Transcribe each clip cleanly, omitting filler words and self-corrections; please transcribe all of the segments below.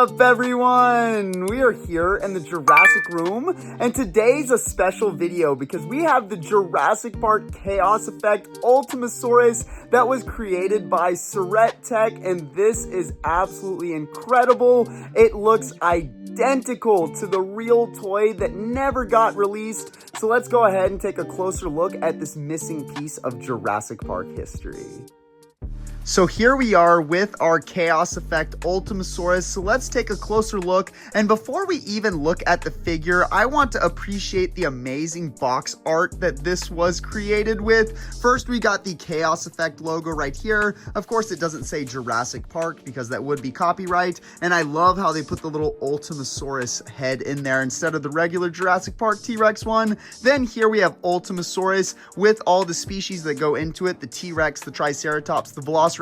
up, everyone? We are here in the Jurassic room, and today's a special video because we have the Jurassic Park Chaos Effect Ultimasaurus that was created by Syrett Tech, and this is absolutely incredible. It looks identical to the real toy that never got released, so let's go ahead and take a closer look at this missing piece of Jurassic Park history. So here we are with our Chaos Effect Ultimasaurus, so let's take a closer look. And before we even look at the figure, I want to appreciate the amazing box art that this was created with. First, we got the Chaos Effect logo right here. Of course, it doesn't say Jurassic Park because that would be copyright. And I love how they put the little Ultimasaurus head in there instead of the regular Jurassic Park T-Rex one. Then here we have Ultimasaurus with all the species that go into it, the T-Rex, the Triceratops, the Velociraptor,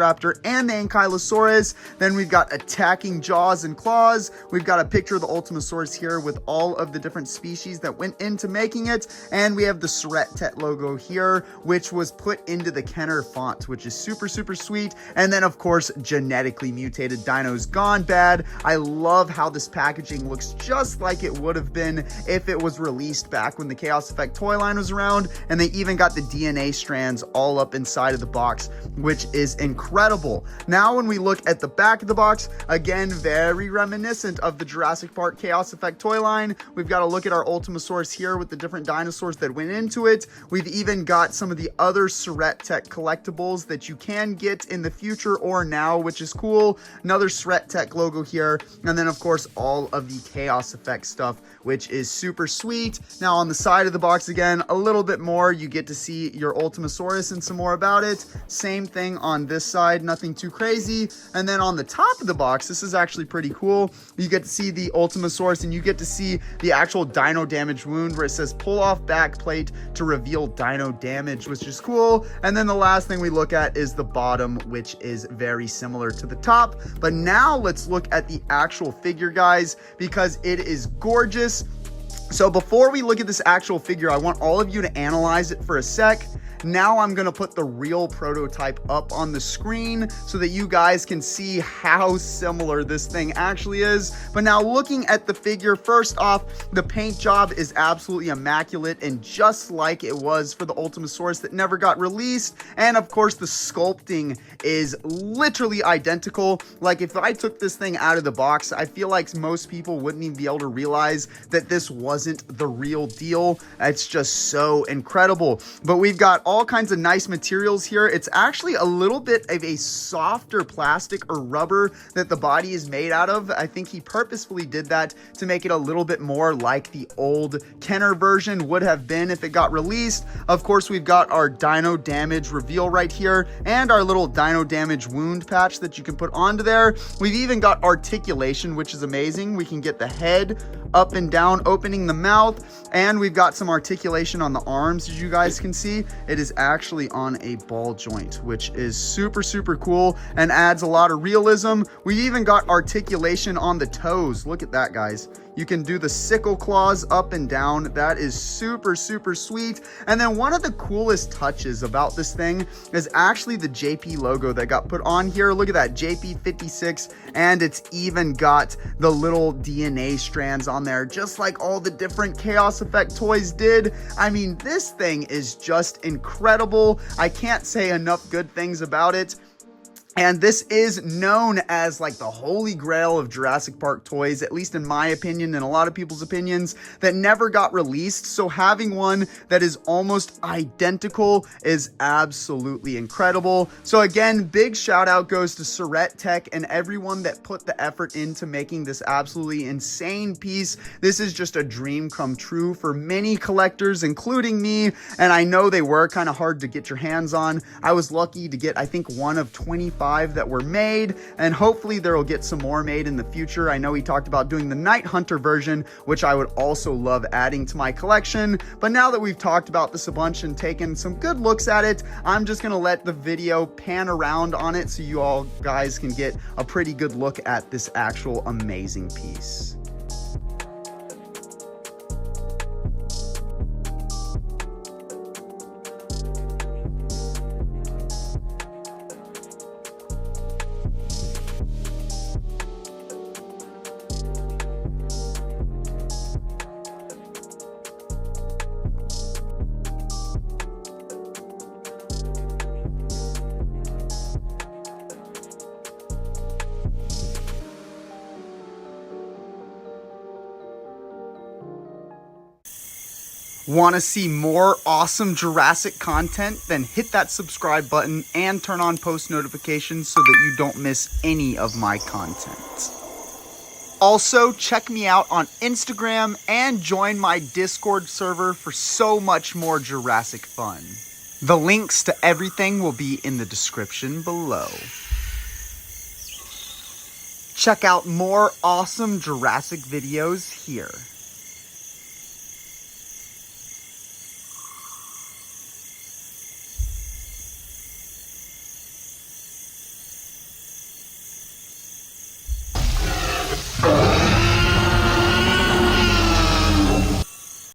and the Ankylosaurus. Then we've got attacking jaws and claws. We've got a picture of the Ultimasaurus here with all of the different species that went into making it. And we have the Syrett Tech logo here, which was put into the Kenner font, which is super, super sweet. And then, of course, genetically mutated dinos gone bad. I love how this packaging looks just like it would have been if it was released back when the Chaos Effect toy line was around. And they even got the DNA strands all up inside of the box, which is incredible. Now, when we look at the back of the box, again, very reminiscent of the Jurassic Park Chaos Effect toy line. We've got to look at our Ultimasaurus here with the different dinosaurs that went into it. We've even got some of the other Syrett Tech collectibles that you can get in the future or now, which is cool. Another Syrett Tech logo here. And then, of course, all of the Chaos Effect stuff, which is super sweet. Now, on the side of the box, again, a little bit more. You get to see your Ultimasaurus and some more about it. Same thing on this side, nothing too crazy. And then on the top of the box, this is actually pretty cool. You get to see the Ultimasaurus and you get to see the actual dino damage wound where it says pull off back plate to reveal dino damage, which is cool. And then the last thing we look at is the bottom, which is very similar to the top. But now let's look at the actual figure, guys, because it is gorgeous. So before we look at this actual figure, I want all of you to analyze it for a sec. Now I'm going to put the real prototype up on the screen so that you guys can see how similar this thing actually is. But now looking at the figure, first off, the paint job is absolutely immaculate and just like it was for the Ultimasaurus that never got released. And of course, the sculpting is literally identical. Like if I took this thing out of the box, I feel like most people wouldn't even be able to realize that this wasn't the real deal. It's just so incredible. But we've got all kinds of nice materials here. It's actually a little bit of a softer plastic or rubber that the body is made out of. I think he purposefully did that to make it a little bit more like the old Kenner version would have been if it got released. Of course, we've got our dino damage reveal right here and our little dino damage wound patch that you can put onto there. We've even got articulation, which is amazing. We can get the head up and down, opening the mouth, and we've got some articulation on the arms, as you guys can see. It is actually on a ball joint, which is super, super cool and adds a lot of realism. We've even got articulation on the toes. Look at that, guys. You can do the sickle claws up and down. That is super, super sweet. And then one of the coolest touches about this thing is actually the JP logo that got put on here. Look at that, JP56, and it's even got the little DNA strands on there, just like all the different Chaos Effect toys did. I mean, this thing is just incredible. I can't say enough good things about it. And this is known as like the holy grail of Jurassic Park toys, at least in my opinion and a lot of people's opinions, that never got released. So having one that is almost identical is absolutely incredible. So again, big shout out goes to Syrett Tech and everyone that put the effort into making this absolutely insane piece. This is just a dream come true for many collectors, including me. And I know they were kind of hard to get your hands on. I was lucky to get, I think, one of 25 that were made, and hopefully there will get some more made in the future. I know he talked about doing the Night Hunter version, which I would also love adding to my collection. But now that we've talked about this a bunch and taken some good looks at it, I'm just gonna let the video pan around on it so you all guys can get a pretty good look at this actual amazing piece. Want to see more awesome Jurassic content? Then hit that subscribe button and turn on post notifications so that you don't miss any of my content. Also, check me out on Instagram and join my Discord server for so much more Jurassic fun. The links to everything will be in the description below. Check out more awesome Jurassic videos here.